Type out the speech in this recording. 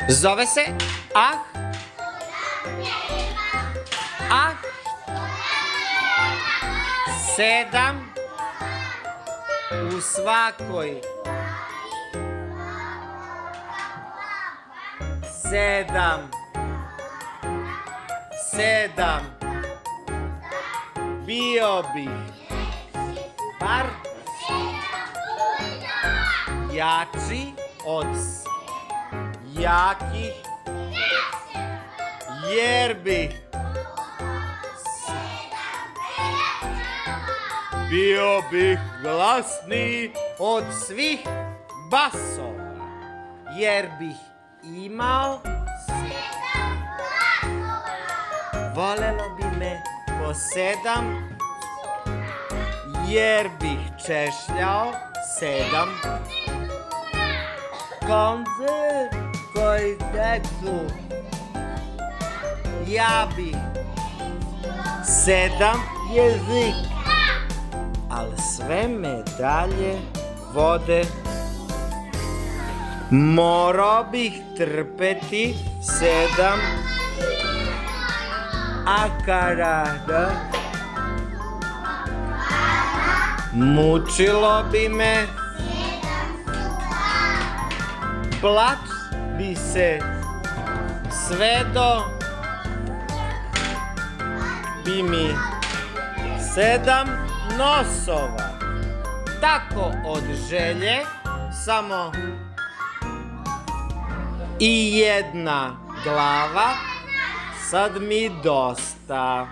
Zove se Ah. Ah. 7 u svakoj. 7. Bio bih bar jači od jakih, jer bih bio bih glasniji od svih basova, jer bih imao volelo bi me po 7, jer bih češljao 7 konce koji teku. Ja bih 7 jezika, ali sve me dalje vode. Morao bih trpeti 7 akarada. Mučilo bi me, plač bi se svedo, bi mi 7 nosova. Tako od želje samo i jedna glava, sad mi dosta.